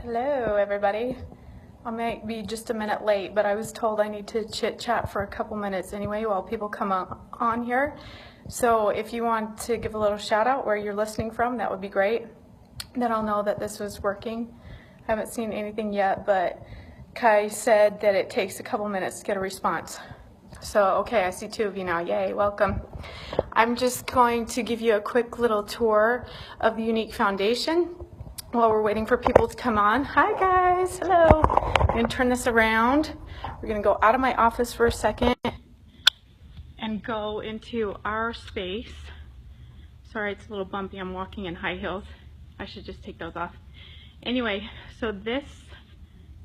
Hello everybody. I might be just a minute late, but I was told I need to chit chat for a couple minutes anyway while people come on here. So if you want to give a little shout out where you're listening from, that would be great. Then I'll know that this was working. I haven't seen anything yet, but Kai said that it takes a couple minutes to get a response. So, okay, I see two of you now. Yay, welcome. I'm just going to give you a quick little tour of the Younique Foundation while we're waiting for people to come on. Hi guys, hello. I'm going to turn this around. We're going to go out of my office for a second and go into our space. Sorry, it's a little bumpy. I'm walking in high heels. I should just take those off. Anyway, so this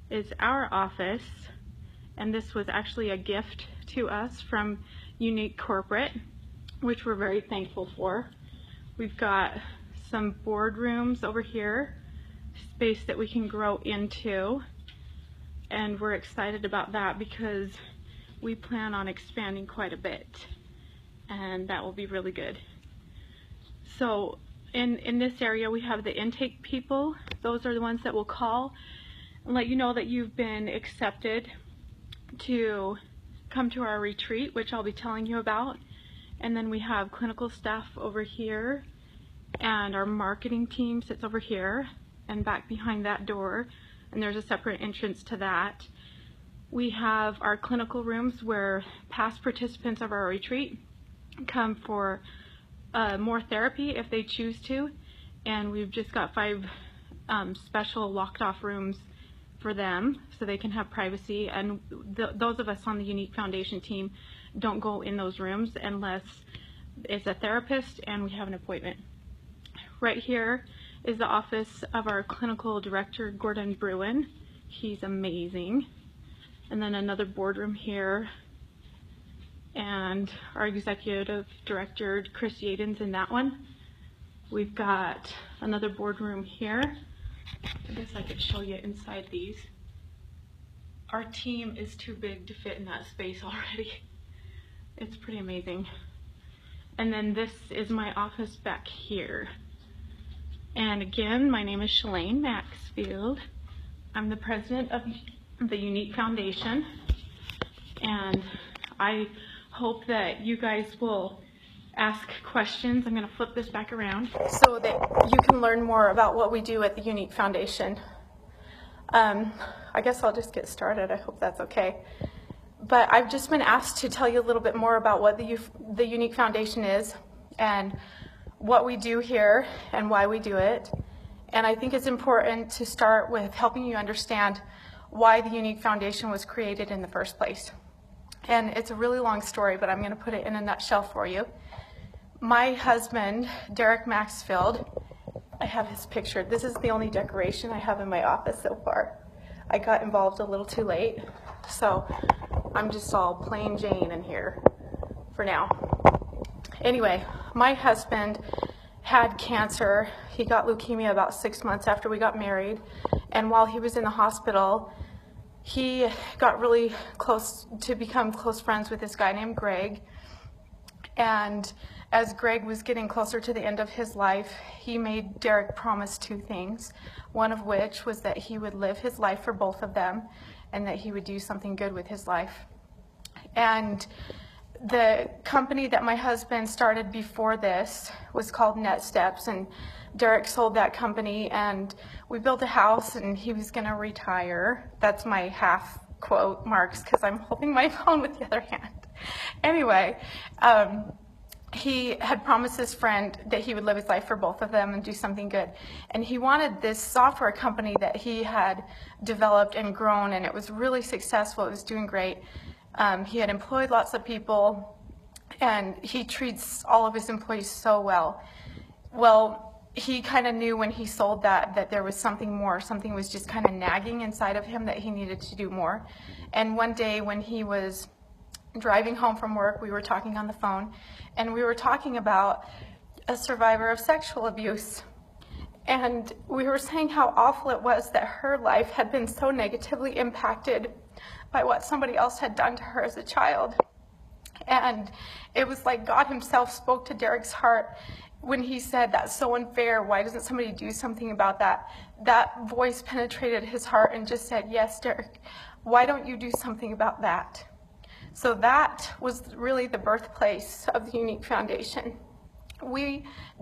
is our office, and this was actually a gift to us from Younique Corporate, which we're very thankful for. We've got some boardrooms over here, space that we can grow into, and we're excited about that because we plan on expanding quite a bit, and that will be really good. So in this area we have the intake people. Those are the ones that will call and let you know that you've been accepted to come to our retreat, which I'll be telling you about. And then we have clinical staff over here, and our marketing team sits over here and back behind that door, and there's a separate entrance to that. We have our clinical rooms where past participants of our retreat come for more therapy if they choose to, and we've just got 5 special locked off rooms for them so they can have privacy, and those of us on the Younique Foundation team don't go in those rooms unless it's a therapist and we have an appointment. Right here is the office of our clinical director, Gordon Bruin. He's amazing. And then another boardroom here, and our executive director, Chris Yaden's in that one. We've got another boardroom here. I guess I could show you inside these. Our team is too big to fit in that space already. It's pretty amazing. And then this is my office back here. And again, my name is Shelaine Maxfield. I'm the president of the Younique Foundation, and I hope that you guys will ask questions. I'm going to flip this back around so that you can learn more about what we do at the Younique Foundation. I guess I'll just get started. I hope that's okay. But I've just been asked to tell you a little bit more about what the Younique Foundation is and what we do here and why we do it. And I think it's important to start with helping you understand why the Younique Foundation was created in the first place. And it's a really long story, but I'm going to put it in a nutshell for you. My husband, Younique Maxfield, I have his picture. This is the only decoration I have in my office so far. I got involved a little too late, so I'm just all plain Jane in here for now. Anyway, my husband had cancer. He got leukemia about 6 months after we got married, and while he was in the hospital, he got really close to become close friends with this guy named Greg. And as Greg was getting closer to the end of his life, he made Derek promise 2 things, one of which was that he would live his life for both of them and that he would do something good with his life. And the company that my husband started before this was called Next Steps, and Derek sold that company, and we built a house, and he was going to retire. That's my half quote marks because I'm holding my phone with the other hand. Anyway, he had promised his friend that he would live his life for both of them and do something good. And he wanted this software company that he had developed and grown, and it was really successful. It was doing great. He had employed lots of people, and he treats all of his employees so well. Well, he kind of knew when he sold that there was something more. Something was just kind of nagging inside of him that he needed to do more. And one day when he was driving home from work, we were talking on the phone, and we were talking about a survivor of sexual abuse. And we were saying how awful it was that her life had been so negatively impacted by what somebody else had done to her as a child. And it was like God himself spoke to Derek's heart when he said, "That's so unfair, why doesn't somebody do something about that?" That voice penetrated his heart and just said, "Yes, Derek, why don't you do something about that?" So that was really the birthplace of the Younique Foundation.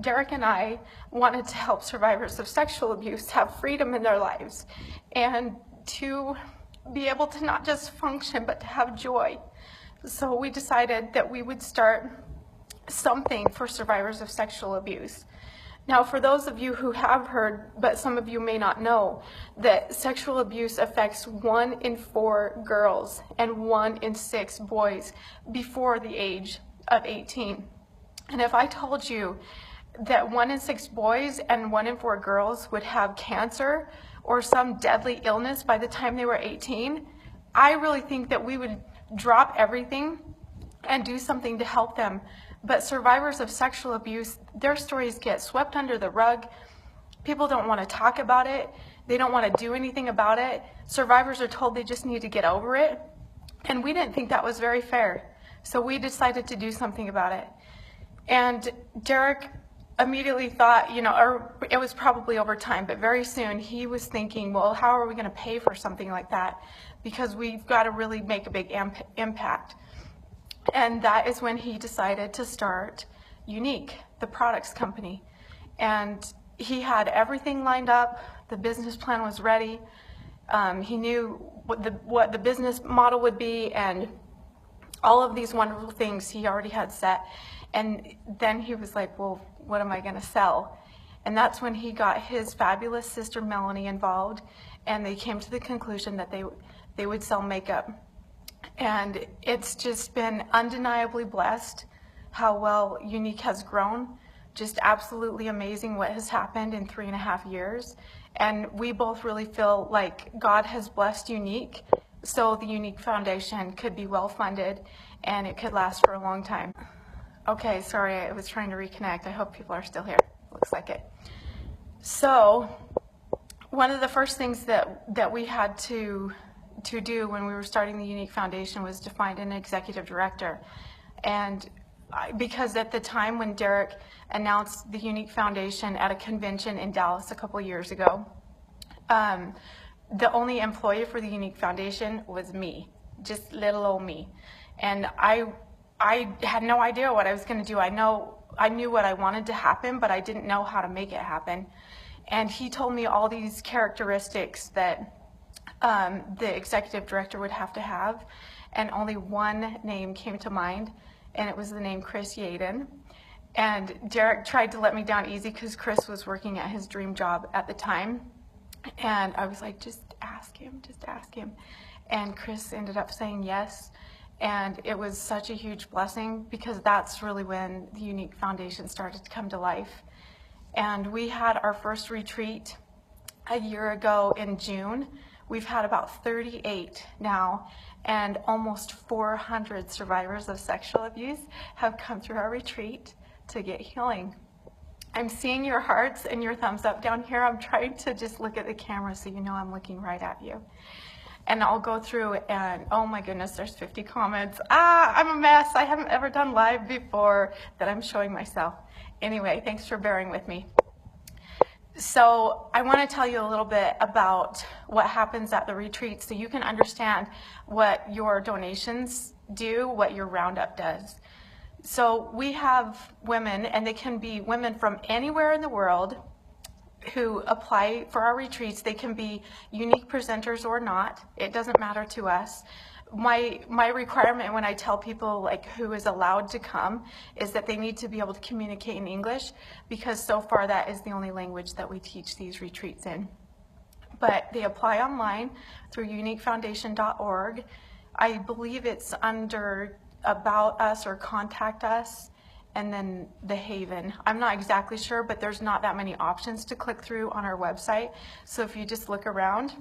Derek and I, wanted to help survivors of sexual abuse have freedom in their lives and to be able to not just function, but to have joy. So we decided that we would start something for survivors of sexual abuse. Now, for those of you who have heard, but some of you may not know, that sexual abuse affects 1 in 4 girls and 1 in 6 boys before the age of 18. And if I told you that 1 in 6 boys and 1 in 4 girls would have cancer or some deadly illness by the time they were 18, I really think that we would drop everything and do something to help them. But survivors of sexual abuse, their stories get swept under the rug. People don't want to talk about it. They don't want to do anything about it. Survivors are told they just need to get over it. And we didn't think that was very fair. So we decided to do something about it. And Derek immediately thought, or it was probably over time, but very soon he was thinking, well, how are we going to pay for something like that? Because we've got to really make a big impact. And that is when he decided to start Younique, the products company. And he had everything lined up. The business plan was ready. He knew what the business model would be, and all of these wonderful things he already had set. And then he was like, well, what am I going to sell? And that's when he got his fabulous sister Melanie involved, and they came to the conclusion that they would sell makeup. And it's just been undeniably blessed how well Younique has grown. Just absolutely amazing what has happened in 3.5 years. And we both really feel like God has blessed Younique, so the Younique Foundation could be well funded and it could last for a long time. Okay, sorry, I was trying to reconnect. I hope people are still here. Looks like it. So one of the first things that we had to do when we were starting the Younique Foundation was to find an executive director. And because at the time when Derek announced the Younique Foundation at a convention in Dallas a couple of years ago, the only employee for the Younique Foundation was me, just little old me. And I had no idea what I was going to do. I knew what I wanted to happen, but I didn't know how to make it happen. And he told me all these characteristics that the executive director would have to have, and only one name came to mind, and it was the name Chris Yaden. And Derek tried to let me down easy because Chris was working at his dream job at the time. And I was like, just ask him, just ask him. And Chris ended up saying yes. And it was such a huge blessing because that's really when the Younique Foundation started to come to life. And we had our first retreat a year ago in June. We've had about 38 now, and almost 400 survivors of sexual abuse have come through our retreat to get healing. I'm seeing your hearts and your thumbs up down here. I'm trying to just look at the camera so you know I'm looking right at you. And I'll go through and, oh my goodness, there's 50 comments. I'm a mess. I haven't ever done live before that I'm showing myself. Anyway, thanks for bearing with me. So I want to tell you a little bit about what happens at the retreat so you can understand what your donations do, what your roundup does. So we have women, and they can be women from anywhere in the world who apply for our retreats. They can be Younique presenters or not. It doesn't matter to us. My requirement when I tell people like who is allowed to come is that they need to be able to communicate in English, because so far that is the only language that we teach these retreats in. But they apply online through youniquefoundation.org. I believe it's under About Us or Contact Us, and then the Haven. I'm not exactly sure, but there's not that many options to click through on our website. So if you just look around,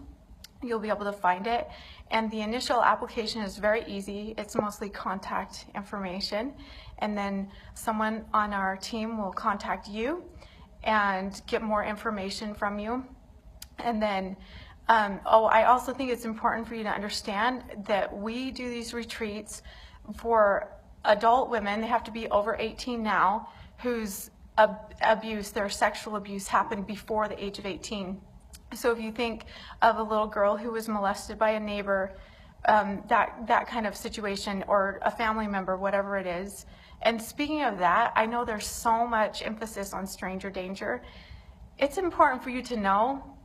you'll be able to find it. And the initial application is very easy. It's mostly contact information. And then someone on our team will contact you and get more information from you. And then, I also think it's important for you to understand that we do these retreats for adult women. They have to be over 18 now, whose abuse, their sexual abuse happened before the age of 18. So if you think of a little girl who was molested by a neighbor, that kind of situation, or a family member, whatever it is. And speaking of that, I know there's so much emphasis on stranger danger. It's important for you to know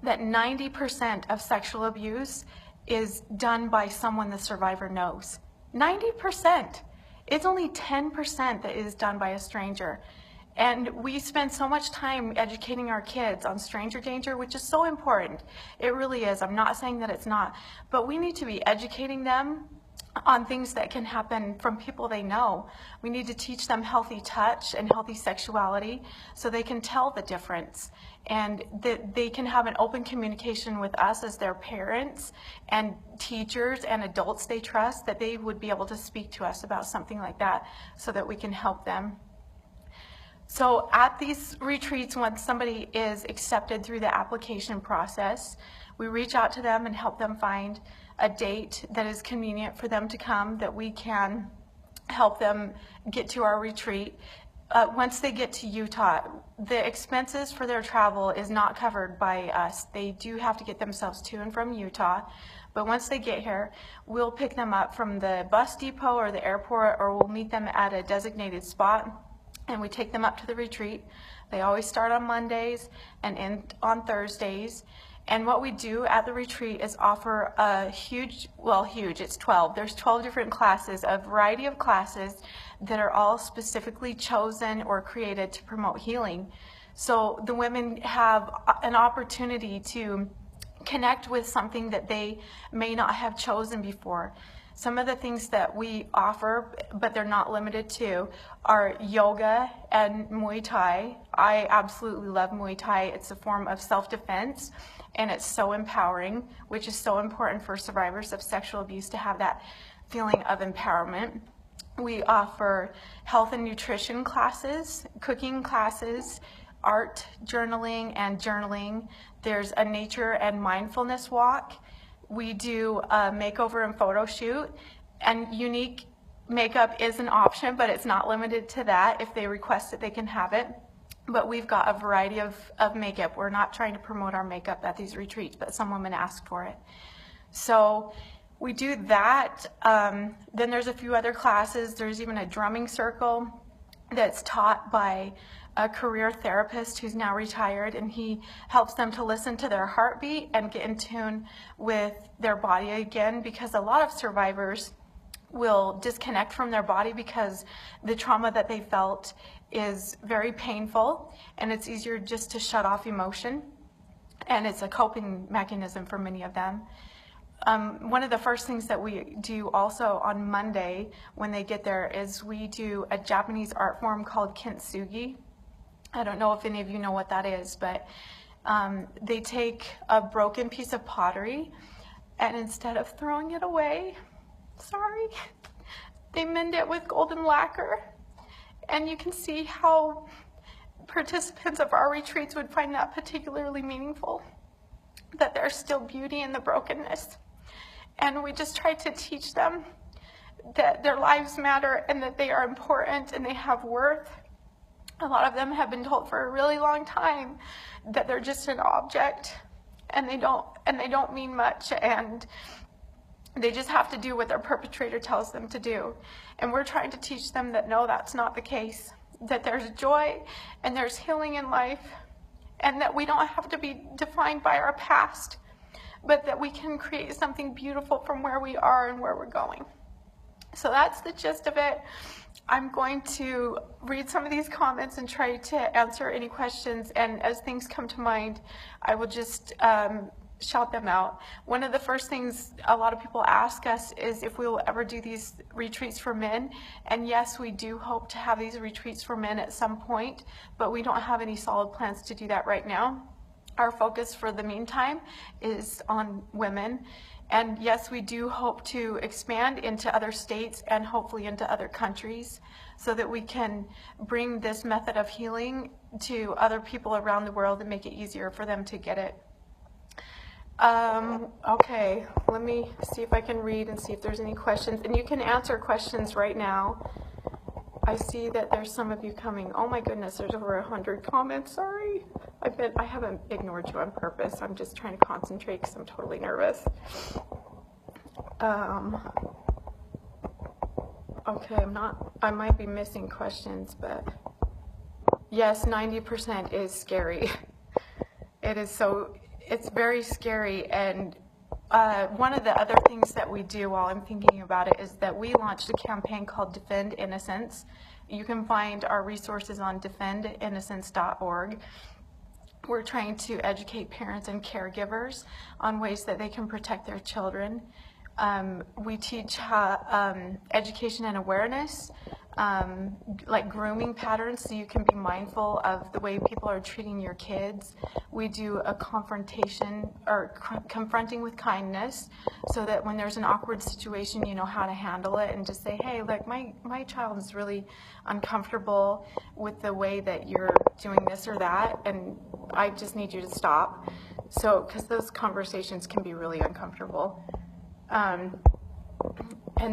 that 90% of sexual abuse is done by someone the survivor knows. 90%. It's only 10% that is done by a stranger. And we spend so much time educating our kids on stranger danger, which is so important. It really is. I'm not saying that it's not. But we need to be educating them on things that can happen from people they know. We need to teach them healthy touch and healthy sexuality so they can tell the difference, and that they can have an open communication with us as their parents and teachers and adults they trust, that they would be able to speak to us about something like that so that we can help them. So at these retreats, once somebody is accepted through the application process, we reach out to them and help them find a date that is convenient for them to come, that we can help them get to our retreat. Once they get to Utah, the expenses for their travel is not covered by us. They do have to get themselves to and from Utah. But once they get here, we'll pick them up from the bus depot or the airport, or we'll meet them at a designated spot, and we take them up to the retreat. They always start on Mondays and end on Thursdays. And what we do at the retreat is offer a huge, it's 12. There's 12 different classes, a variety of classes that are all specifically chosen or created to promote healing. So the women have an opportunity to connect with something that they may not have chosen before. Some of the things that we offer, but they're not limited to, are yoga and Muay Thai. I absolutely love Muay Thai. It's a form of self-defense, and it's so empowering, which is so important for survivors of sexual abuse to have that feeling of empowerment. We offer health and nutrition classes, cooking classes, art, journaling, and journaling. There's a nature and mindfulness walk. We do a makeover and photo shoot, and unique makeup is an option, but it's not limited to that. If they request it, they can have it. But we've got a variety of makeup. We're not trying to promote our makeup at these retreats, but some women ask for it. So we do that. Then there's a few other classes. There's even a drumming circle that's taught by a career therapist who's now retired, and he helps them to listen to their heartbeat and get in tune with their body again, because a lot of survivors will disconnect from their body because the trauma that they felt is very painful, and it's easier just to shut off emotion, and it's a coping mechanism for many of them. One of the first things that we do also on Monday when they get there is we do a Japanese art form called kintsugi. I don't know if any of you know what that is, but they take a broken piece of pottery, and instead of throwing it away, they mend it with golden lacquer. And you can see how participants of our retreats would find that particularly meaningful, that there's still beauty in the brokenness. And we just try to teach them that their lives matter and that they are important and they have worth. A lot of them have been told for a really long time that they're just an object, and they don't mean much, and they just have to do what their perpetrator tells them to do. And we're trying to teach them that no, that's not the case, that there's joy and there's healing in life, and that we don't have to be defined by our past, but that we can create something beautiful from where we are and where we're going. So that's the gist of it. I'm going to read some of these comments and try to answer any questions, and as things come to mind, I will just shout them out. One of the first things a lot of people ask us is if we will ever do these retreats for men, and yes, we do hope to have these retreats for men at some point, but we don't have any solid plans to do that right now. Our focus for the meantime is on women. And yes, we do hope to expand into other states and hopefully into other countries so that we can bring this method of healing to other people around the world and make it easier for them to get it. Okay, let me see if I can read and see if there's any questions. And you can answer questions right now. I see that there's some of you coming. Oh my goodness, there's over 100 comments. Sorry. I haven't ignored you on purpose. I'm just trying to concentrate because I'm totally nervous. Okay, I might be missing questions, but yes, 90% is scary. It's very scary. And one of the other things that we do while I'm thinking about it is that we launched a campaign called Defend Innocence. You can find our resources on defendinnocence.org. We're trying to educate parents and caregivers on ways that they can protect their children. We teach education and awareness, like grooming patterns, so you can be mindful of the way people are treating your kids. We do a confrontation or confronting with kindness, so that when there's an awkward situation, you know how to handle it and just say, hey, look, my child is really uncomfortable with the way that you're doing this or that, and I just need you to stop. So, because those conversations can be really uncomfortable. And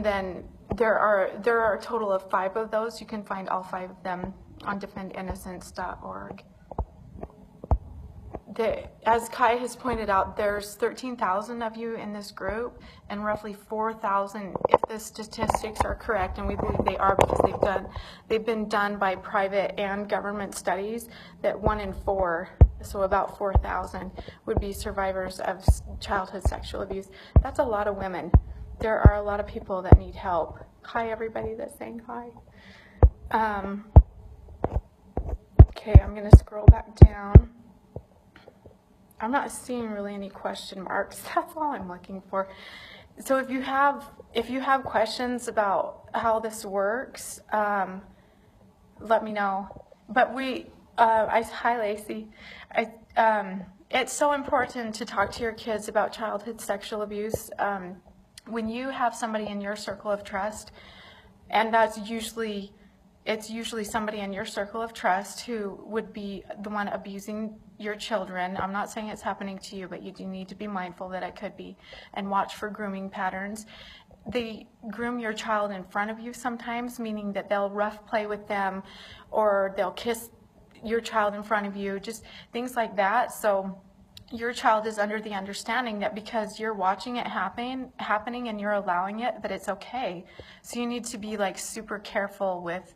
then there are a total of 5 of those. You can find all 5 of them on defendinnocence.org. As Kai has pointed out, there's 13,000 of you in this group, and roughly 4,000, if the statistics are correct, and we believe they are because they've been done by private and government studies, that 1 in 4, so about 4,000, would be survivors of childhood sexual abuse. That's a lot of women. There are a lot of people that need help. Hi, everybody that's saying hi. Okay, I'm going to scroll back down. I'm not seeing really any question marks. That's all I'm looking for. So if you have questions about how this works, let me know. But hi Lacey. It's so important to talk to your kids about childhood sexual abuse. When you have somebody in your circle of trust, and it's usually somebody in your circle of trust who would be the one abusing your children. I'm not saying it's happening to you, but you do need to be mindful that it could be, and watch for grooming patterns. They groom your child in front of you sometimes, meaning that they'll rough play with them, or they'll kiss your child in front of you, just things like that. So your child is under the understanding that because you're watching it happening and you're allowing it, that it's okay. So you need to be like super careful with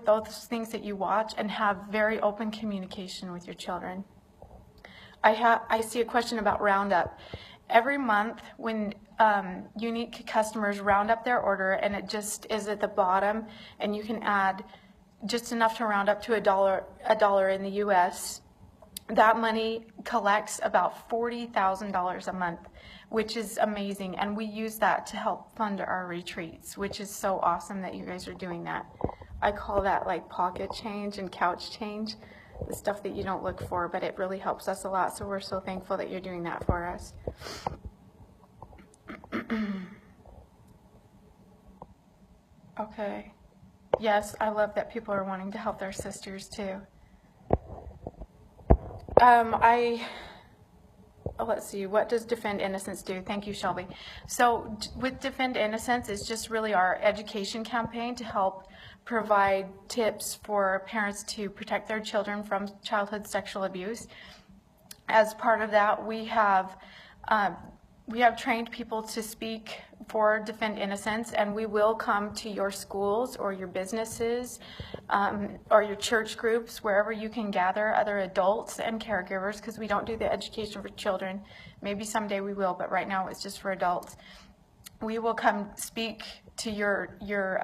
those things that you watch, and have very open communication with your children. I see a question about Roundup. Every month when Younique customers round up their order, and it just is at the bottom, and you can add just enough to round up to $1 in the US, that money collects about $40,000 a month, which is amazing. And we use that to help fund our retreats, which is so awesome that you guys are doing that. I call that like pocket change and couch change, the stuff that you don't look for, but it really helps us a lot. So we're so thankful that you're doing that for us. Okay. Yes, I love that people are wanting to help their sisters too. Let's see, what does Defend Innocence do? Thank you, Shelby. So with Defend Innocence, it's just really our education campaign to help provide tips for parents to protect their children from childhood sexual abuse. As part of that, we have trained people to speak for Defend Innocence, and we will come to your schools or your businesses or your church groups, wherever you can gather other adults and caregivers, because we don't do the education for children. Maybe someday we will, but right now it's just for adults. We will come speak to your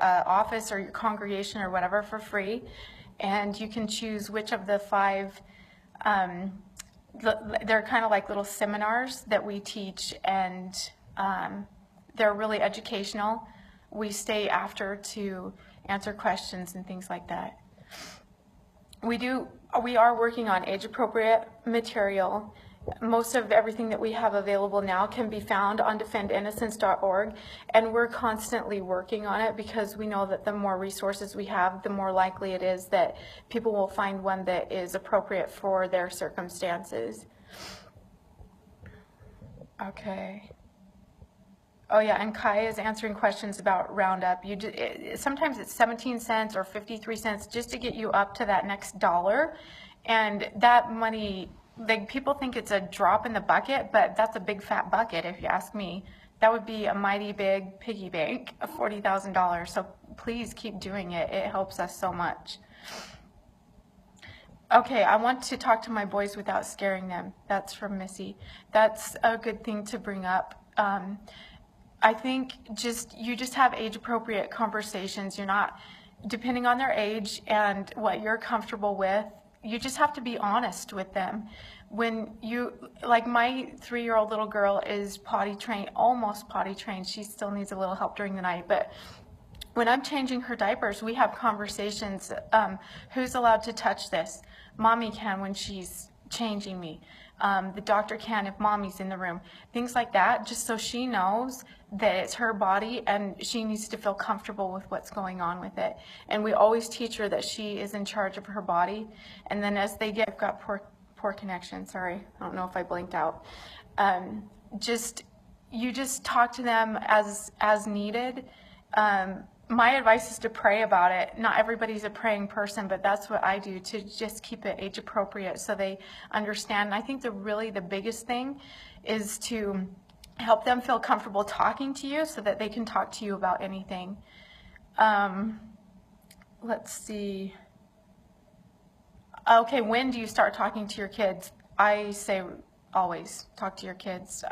office or your congregation or whatever for free, and you can choose which of the 5 they're kind of like little seminars that we teach, and they're really educational. We stay after to answer questions and things like that. We are working on age-appropriate material. Most of everything that we have available now can be found on defendinnocence.org, and we're constantly working on it, because we know that the more resources we have, the more likely it is that people will find one that is appropriate for their circumstances. Okay. Oh yeah, and Kai is answering questions about Roundup. Sometimes it's 17 cents or 53 cents just to get you up to that next dollar. And that money, like people think it's a drop in the bucket, but that's a big fat bucket if you ask me. That would be a mighty big piggy bank of $40,000. So please keep doing it. It helps us so much. Okay, I want to talk to my boys without scaring them. That's from Missy. That's a good thing to bring up. I think you just have age appropriate conversations. You're not, depending on their age and what you're comfortable with, you just have to be honest with them. When like my 3-year-old little girl is potty trained, almost potty trained. She still needs a little help during the night, but when I'm changing her diapers, we have conversations. Who's allowed to touch this? Mommy can when she's changing me. The doctor can if mommy's in the room. Things like that, just so she knows that it's her body and she needs to feel comfortable with what's going on with it. And we always teach her that she is in charge of her body. And then as they get, I've got poor connection, sorry. I don't know if I blinked out. You just talk to them as needed. My advice is to pray about it. Not everybody's a praying person, but that's what I do to just keep it age appropriate so they understand. And I think the biggest thing is to help them feel comfortable talking to you so that they can talk to you about anything. Let's see. Okay, when do you start talking to your kids? I say always talk to your kids.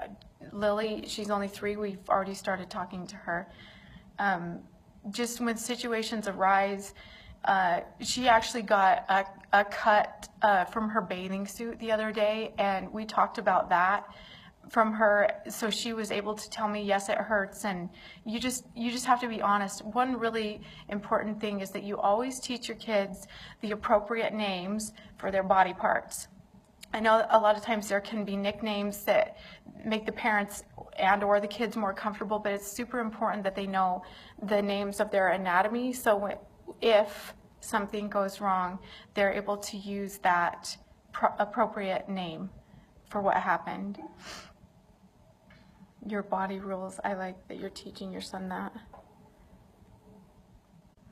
Lily, she's only 3. We've already started talking to her. Just when situations arise, she actually got a cut from her bathing suit the other day, and we talked about that from her, so she was able to tell me, yes, it hurts. And you just have to be honest. One really important thing is that you always teach your kids the appropriate names for their body parts. I know a lot of times there can be nicknames that make the parents and or the kids more comfortable, but it's super important that they know the names of their anatomy, so if something goes wrong, they're able to use that appropriate name for what happened. Your body rules. I like that you're teaching your son that.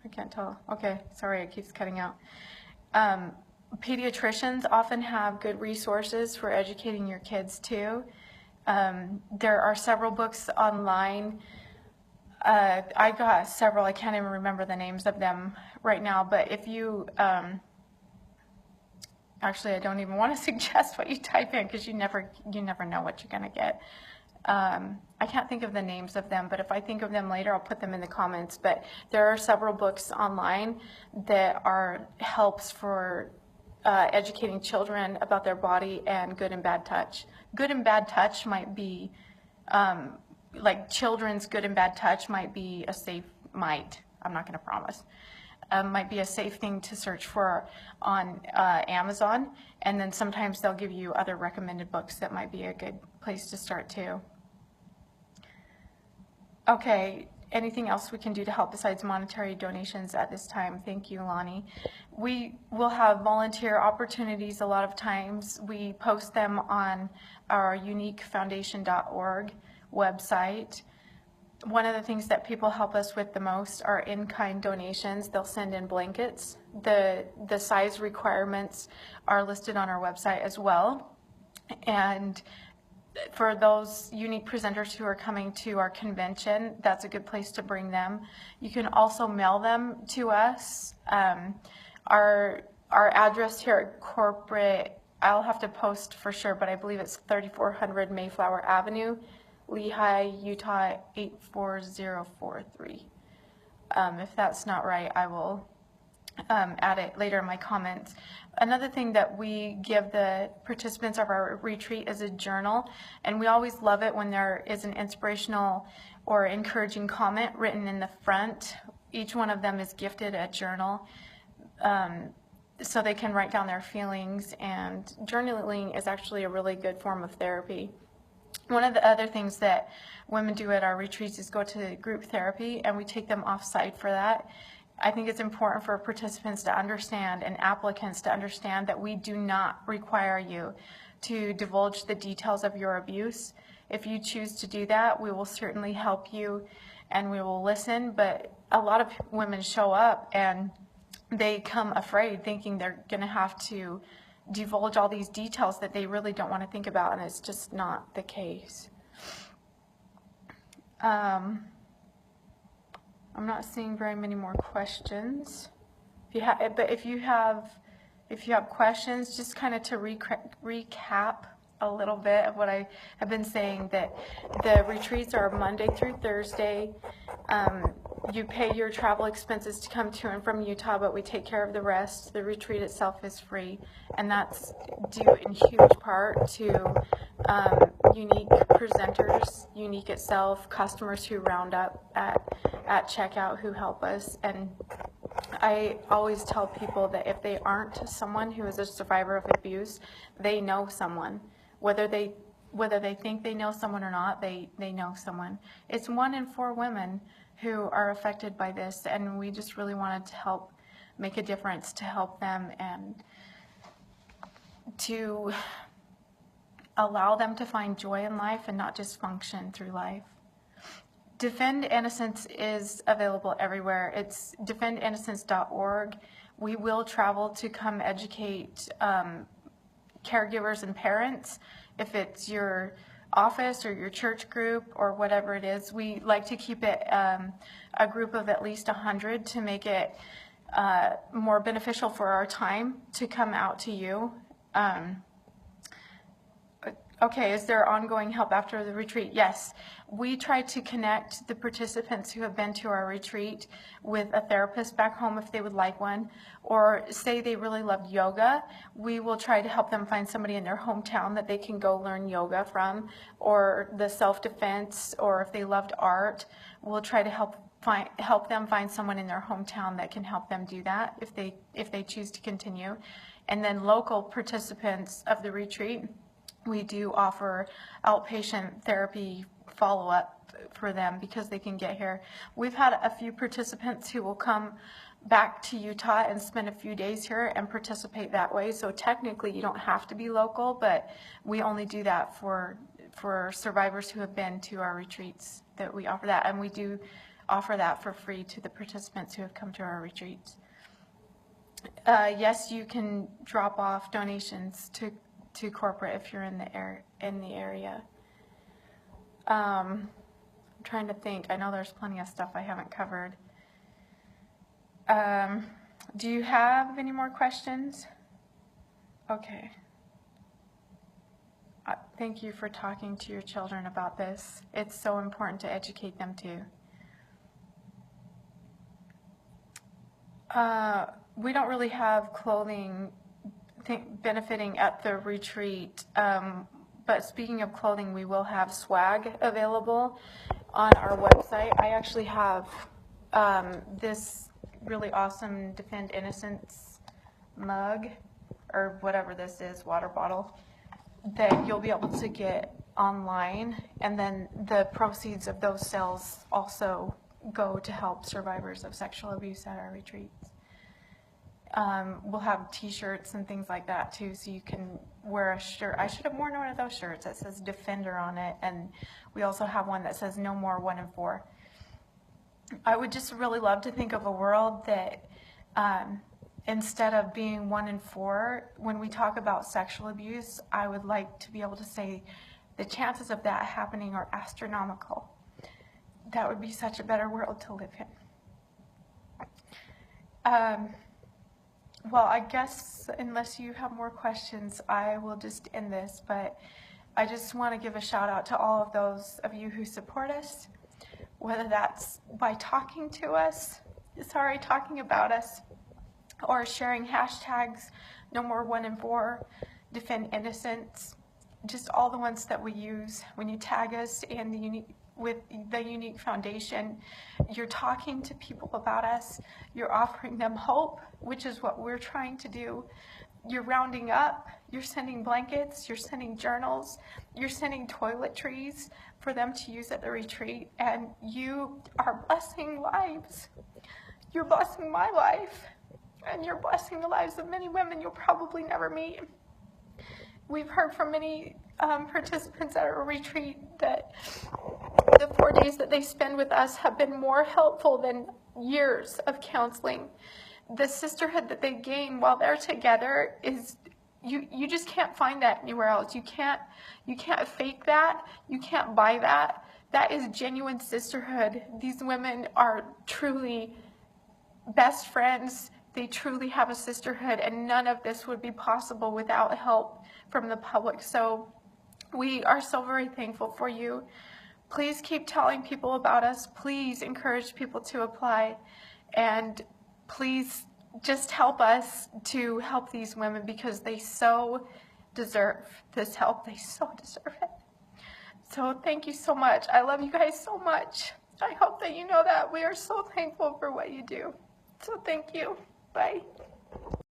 I can't tell. Okay, sorry, it keeps cutting out. Pediatricians often have good resources for educating your kids too. There are several books online. I got several. I can't even remember the names of them right now, but if you actually, I don't even want to suggest what you type in because you never know what you're going to get. I can't think of the names of them, but if I think of them later, I'll put them in the comments. But there are several books online that are helps for educating children about their body and good and bad touch. Good and bad touch might be, like children's good and bad touch might be I'm not going to promise, might be a safe thing to search for on Amazon. And then sometimes they'll give you other recommended books that might be a good place to start too. Okay, anything else we can do to help besides monetary donations at this time? Thank you, Lonnie. We will have volunteer opportunities a lot of times. We post them on our youniquefoundation.org website. One of the things that people help us with the most are in-kind donations. They'll send in blankets. The size requirements are listed on our website as well. And for those unique presenters who are coming to our convention, that's a good place to bring them. You can also mail them to us. Our address here at corporate, I'll have to post for sure, but I believe it's 3400 Mayflower Avenue, Lehigh, Utah 84043. If that's not right, I will add it later in my comments. Another thing that we give the participants of our retreat is a journal, and we always love it when there is an inspirational or encouraging comment written in the front. Each one of them is gifted a journal so they can write down their feelings, and journaling is actually a really good form of therapy. One of the other things that women do at our retreats is go to group therapy, and we take them off-site for that. I think it's important for participants to understand and applicants to understand that we do not require you to divulge the details of your abuse. if you choose to do that, we will certainly help you and we will listen. But a lot of women show up and they come afraid, thinking they're going to have to divulge all these details that they really don't want to think about, and it's just not the case. I'm not seeing very many more questions. But if you have questions, just kind of to recap a little bit of what I have been saying, that the retreats are Monday through Thursday. You pay your travel expenses to come to and from Utah, but we take care of the rest. The retreat itself is free, and that's due in huge part to Younique presenters, Younique itself, customers who round up at checkout who help us. And I always tell people that if they aren't someone who is a survivor of abuse, they know someone. Whether they think they know someone or not, they know someone. It's 1 in 4 women who are affected by this, and we just really wanted to help make a difference, to help them and to allow them to find joy in life and not just function through life. Defend Innocence is available everywhere. It's defendinnocence.org. We will travel to come educate caregivers and parents. If it's your office or your church group or whatever it is, we like to keep it a group of at least 100 to make it more beneficial for our time to come out to you. Okay, is there ongoing help after the retreat? Yes. We try to connect the participants who have been to our retreat with a therapist back home if they would like one, or say they really loved yoga, we will try to help them find somebody in their hometown that they can go learn yoga from, or the self-defense, or if they loved art, we'll try to help them find someone in their hometown that can help them do that if they choose to continue. And then local participants of the retreat, we do offer outpatient therapy follow-up for them because they can get here. We've had a few participants who will come back to Utah and spend a few days here and participate that way. So technically you don't have to be local, but we only do that for survivors who have been to our retreats, that we offer that. And we do offer that for free to the participants who have come to our retreats. Yes, you can drop off donations to corporate if you're in the area. I'm trying to think. I know there's plenty of stuff I haven't covered. Do you have any more questions? Okay. Thank you for talking to your children about this. It's so important to educate them too. We don't really have clothing benefiting at the retreat, but speaking of clothing, we will have swag available on our website. I actually have this really awesome Defend Innocence mug, or whatever this is, water bottle, that you'll be able to get online, and then the proceeds of those sales also go to help survivors of sexual abuse at our retreats. We'll have t-shirts and things like that too, so you can wear a shirt. I should have worn one of those shirts that says Defender on it, and we also have one that says No More 1 in 4. I would just really love to think of a world that instead of being 1 in 4, when we talk about sexual abuse, I would like to be able to say the chances of that happening are astronomical. That would be such a better world to live in. Well, I guess unless you have more questions, I will just end this, but I just want to give a shout out to all of those of you who support us, whether that's by talking to us, talking about us, or sharing hashtags, No More 1 in 4, Defend Innocence, just all the ones that we use. When you tag us and with the Younique Foundation, you're talking to people about us, you're offering them hope, which is what we're trying to do. You're rounding up, you're sending blankets, you're sending journals, you're sending toiletries for them to use at the retreat, and you are blessing lives. You're blessing my life, and you're blessing the lives of many women you'll probably never meet. we've heard from many participants at our retreat that the 4 days that they spend with us have been more helpful than years of counseling. The sisterhood that they gain while they're together is, you just can't find that anywhere else. You can't fake that. You can't buy that. That is genuine sisterhood. These women are truly best friends. They truly have a sisterhood, and none of this would be possible without help from the public. So we are so very thankful for you. Please keep telling people about us. Please encourage people to apply, and please just help us to help these women, because they so deserve this help. They so deserve it. So thank you so much. I love you guys so much. I hope that you know that. We are so thankful for what you do. So thank you. Bye.